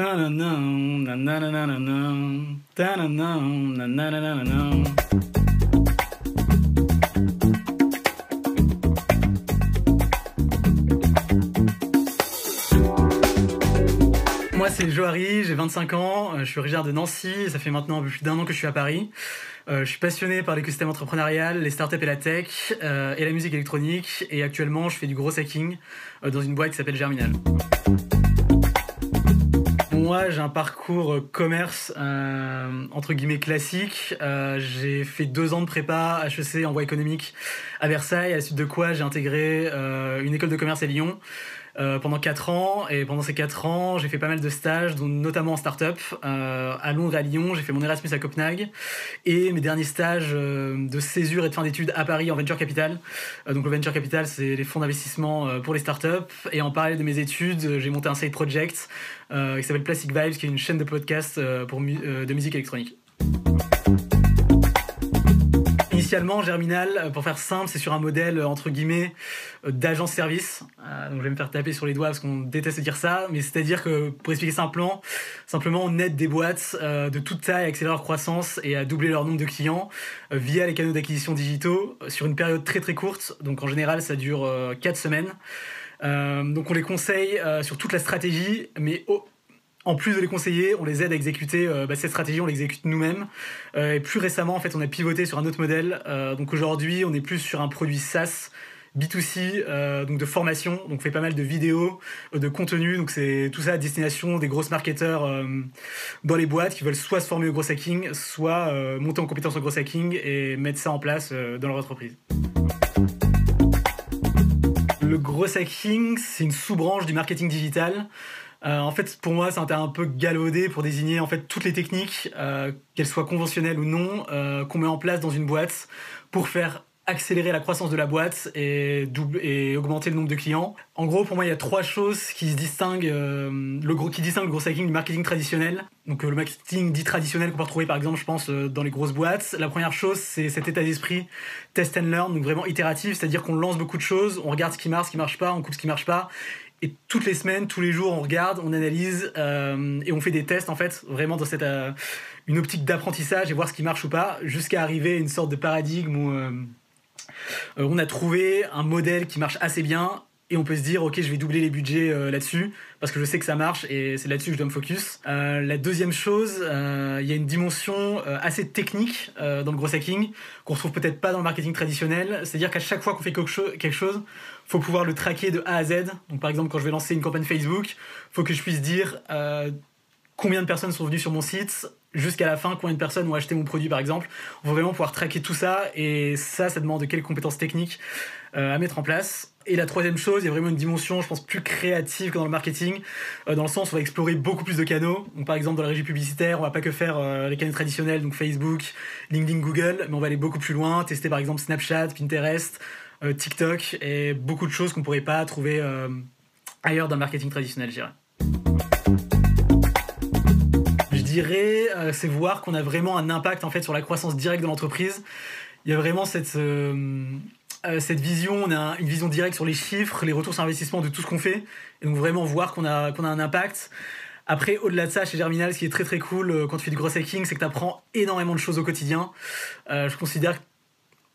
Moi c'est Johari, j'ai 25 ans, je suis originaire de Nancy, ça fait maintenant un peu plus d'1 an que je suis à Paris. Je suis passionné par l'écosystème entrepreneurial, les startups et la tech, et la musique électronique, et actuellement je fais du gros hacking dans une boîte qui s'appelle Germinal. Moi, j'ai un parcours commerce entre guillemets classique. J'ai fait 2 ans de prépa HEC en voie économique à Versailles, à la suite de quoi j'ai intégré une école de commerce à Lyon pendant 4 ans. Et pendant ces 4 ans, j'ai fait pas mal de stages, dont notamment en start-up. À Londres et à Lyon, j'ai fait mon Erasmus à Copenhague. Et mes derniers stages de césure et de fin d'études à Paris en Venture Capital. Donc le Venture Capital, c'est les fonds d'investissement pour les startups. Et en parallèle de mes études, j'ai monté un side project qui s'appelle Plastic Vibes, qui est une chaîne de podcast de musique électronique. Initialement, Germinal, pour faire simple, c'est sur un modèle entre guillemets d'agence-service. Donc je vais me faire taper sur les doigts parce qu'on déteste dire ça, mais c'est-à-dire que pour expliquer simplement, on aide des boîtes de toute taille à accélérer leur croissance et à doubler leur nombre de clients via les canaux d'acquisition digitaux sur une période très très courte. Donc en général, ça dure 4 semaines. Donc on les conseille sur toute la stratégie, mais en plus de les conseiller, on les aide à exécuter cette stratégie, on l'exécute nous-mêmes. Et plus récemment, en fait, on a pivoté sur un autre modèle. Donc aujourd'hui, on est plus sur un produit SaaS, B2C, donc de formation. Donc on fait pas mal de vidéos, de contenu. Donc c'est tout ça à destination des grosses marketeurs dans les boîtes qui veulent soit se former au gros hacking, soit monter en compétence au gros hacking et mettre ça en place dans leur entreprise. Le gros hacking, c'est une sous-branche du marketing digital. En fait, pour moi, c'est un terme un peu galvaudé pour désigner en fait toutes les techniques, qu'elles soient conventionnelles ou non, qu'on met en place dans une boîte pour faire accélérer la croissance de la boîte et augmenter le nombre de clients. En gros, pour moi, il y a 3 choses qui distinguent le gros hacking du marketing traditionnel. Donc le marketing dit traditionnel qu'on peut retrouver par exemple, je pense, dans les grosses boîtes. La première chose, c'est cet état d'esprit test and learn, donc vraiment itératif, c'est-à-dire qu'on lance beaucoup de choses, on regarde ce qui marche pas, on coupe ce qui marche pas. Et toutes les semaines, tous les jours, on regarde, on analyse et on fait des tests en fait, vraiment dans une optique d'apprentissage et voir ce qui marche ou pas, jusqu'à arriver à une sorte de paradigme où on a trouvé un modèle qui marche assez bien et on peut se dire ok, je vais doubler les budgets là-dessus parce que je sais que ça marche et c'est là-dessus que je dois me focus. La deuxième chose, il y a une dimension assez technique dans le gros hacking qu'on retrouve peut-être pas dans le marketing traditionnel, c'est-à-dire qu'à chaque fois qu'on fait quelque chose, faut pouvoir le traquer de A à Z. Donc par exemple, quand je vais lancer une campagne Facebook, faut que je puisse dire combien de personnes sont venues sur mon site, jusqu'à la fin, combien de personnes ont acheté mon produit par exemple. On va vraiment pouvoir traquer tout ça et ça demande quelles compétences techniques à mettre en place. Et la troisième chose, il y a vraiment une dimension, je pense, plus créative que dans le marketing, dans le sens où on va explorer beaucoup plus de canaux. Donc par exemple, dans la régie publicitaire, on va pas que faire les canaux traditionnels, donc Facebook, LinkedIn, Google, mais on va aller beaucoup plus loin, tester par exemple Snapchat, Pinterest, TikTok et beaucoup de choses qu'on pourrait pas trouver ailleurs dans le marketing traditionnel, je dirais. Je dirais, c'est voir qu'on a vraiment un impact en fait sur la croissance directe de l'entreprise. Il y a vraiment cette vision, on a une vision directe sur les chiffres, les retours sur investissement de tout ce qu'on fait, et donc vraiment voir qu'on a un impact. Après, au-delà de ça, chez Germinal, ce qui est très très cool quand tu fais du gros hacking, c'est que tu apprends énormément de choses au quotidien. Je considère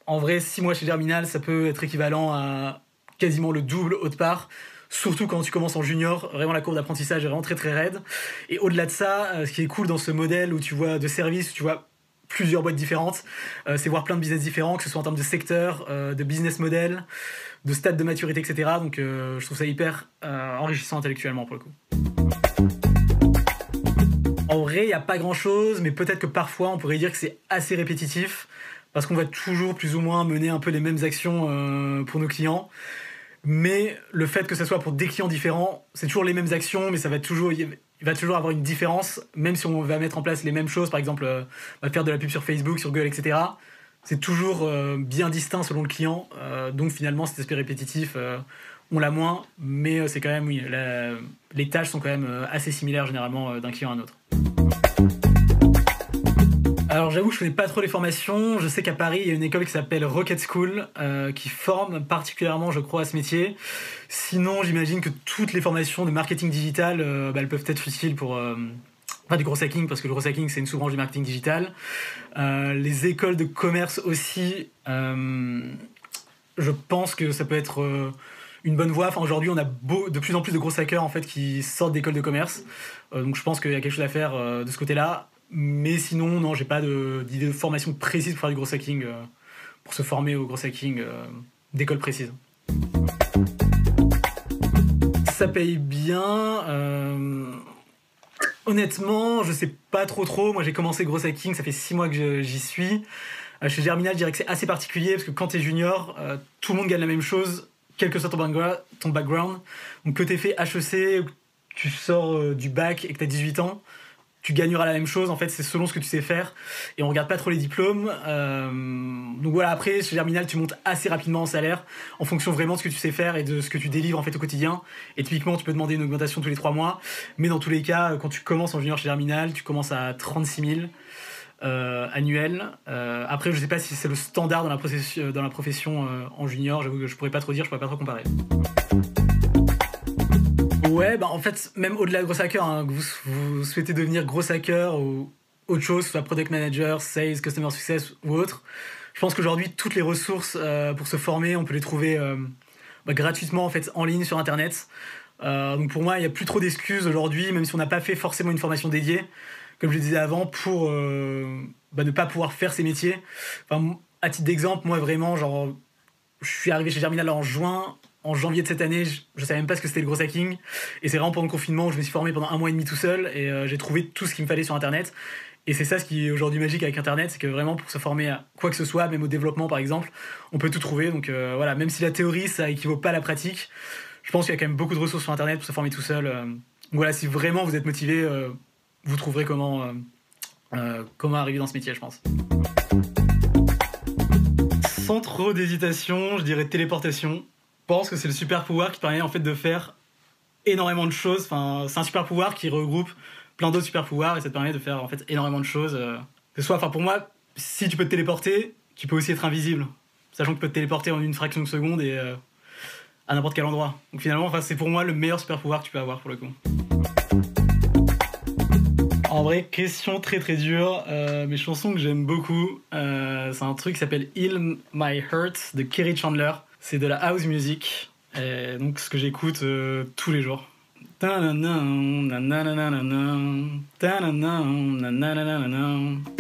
en vrai, 6 mois chez Germinal, ça peut être équivalent à quasiment le double autre part. Surtout quand tu commences en junior, vraiment la courbe d'apprentissage est vraiment très très raide. Et au-delà de ça, ce qui est cool dans ce modèle où tu vois de services, où tu vois plusieurs boîtes différentes, c'est voir plein de business différents, que ce soit en termes de secteur, de business model, de stade de maturité, etc. Donc je trouve ça hyper enrichissant intellectuellement pour le coup. En vrai, il n'y a pas grand-chose, mais peut-être que parfois on pourrait dire que c'est assez répétitif, parce qu'on va toujours plus ou moins mener un peu les mêmes actions pour nos clients. Mais le fait que ce soit pour des clients différents, c'est toujours les mêmes actions, mais il va toujours avoir une différence, même si on va mettre en place les mêmes choses, par exemple, faire de la pub sur Facebook, sur Google, etc. C'est toujours bien distinct selon le client, donc finalement cet aspect répétitif, on l'a moins, mais c'est quand même, oui, les tâches sont quand même assez similaires généralement d'un client à un autre. Alors j'avoue que je connais pas trop les formations. Je sais qu'à Paris, il y a une école qui s'appelle Rocket School, qui forme particulièrement, je crois, à ce métier. Sinon, j'imagine que toutes les formations de marketing digital, elles peuvent être utiles pour du gros hacking, parce que le gros hacking, c'est une sous-branche du marketing digital. Les écoles de commerce aussi, je pense que ça peut être une bonne voie. Enfin, aujourd'hui, on a de plus en plus de gros hackers en fait, qui sortent d'écoles de commerce. Donc je pense qu'il y a quelque chose à faire de ce côté-là. Mais sinon, non, j'ai pas d'idée de formation précise pour faire du gros hacking, pour se former au gros hacking d'école précise. Ça paye bien. Honnêtement, je sais pas trop. Moi, j'ai commencé gros hacking, ça fait 6 mois que j'y suis. Chez Germinal, je dirais que c'est assez particulier parce que quand t'es junior, tout le monde gagne la même chose, quel que soit ton background. Donc que t'aies fait HEC, ou que tu sors du bac et que t'as 18 ans, tu gagneras la même chose. En fait, c'est selon ce que tu sais faire. Et on regarde pas trop les diplômes. Donc voilà, après, chez Germinal, tu montes assez rapidement en salaire en fonction vraiment de ce que tu sais faire et de ce que tu délivres en fait au quotidien. Et typiquement, tu peux demander une augmentation tous les 3 mois. Mais dans tous les cas, quand tu commences en junior chez Germinal, tu commences à 36 000 annuels. Après, je sais pas si c'est le standard dans la profession en junior. J'avoue que je pourrais pas trop dire, je pourrais pas trop comparer. Ouais, en fait, même au-delà de gros hacker, hein, que vous souhaitez devenir gros hacker ou autre chose, soit product manager, sales, customer success ou autre, je pense qu'aujourd'hui, toutes les ressources pour se former, on peut les trouver gratuitement en fait en ligne sur Internet. Donc pour moi, il n'y a plus trop d'excuses aujourd'hui, même si on n'a pas fait forcément une formation dédiée, comme je le disais avant, pour ne pas pouvoir faire ces métiers. Enfin, à titre d'exemple, moi vraiment, genre, je suis arrivé chez Germinal en juin. En janvier de cette année, je savais même pas ce que c'était le gros hacking. Et c'est vraiment pendant le confinement où je me suis formé pendant 1 mois et demi tout seul et j'ai trouvé tout ce qu'il me fallait sur Internet. Et c'est ça ce qui est aujourd'hui magique avec Internet, c'est que vraiment pour se former à quoi que ce soit, même au développement par exemple, on peut tout trouver. Donc voilà, même si la théorie ça équivaut pas à la pratique, je pense qu'il y a quand même beaucoup de ressources sur Internet pour se former tout seul. Donc voilà, si vraiment vous êtes motivé, vous trouverez comment arriver dans ce métier, je pense. Sans trop d'hésitation, je dirais téléportation. Je pense que c'est le super pouvoir qui permet en fait de faire énormément de choses. Enfin, c'est un super pouvoir qui regroupe plein d'autres super pouvoirs et ça te permet de faire en fait énormément de choses. Que ce soit, enfin pour moi, si tu peux te téléporter, tu peux aussi être invisible, sachant que tu peux te téléporter en une fraction de seconde et à n'importe quel endroit. Donc finalement, enfin, c'est pour moi le meilleur super pouvoir que tu peux avoir pour le coup. En vrai, question très très dure. Mes chansons que j'aime beaucoup, c'est un truc qui s'appelle Heal My Hurt de Kerry Chandler. C'est de la house music, et donc ce que j'écoute tous les jours. Ta-na-na, na-na-na-na-na, ta-na-na, na-na-na-na-na.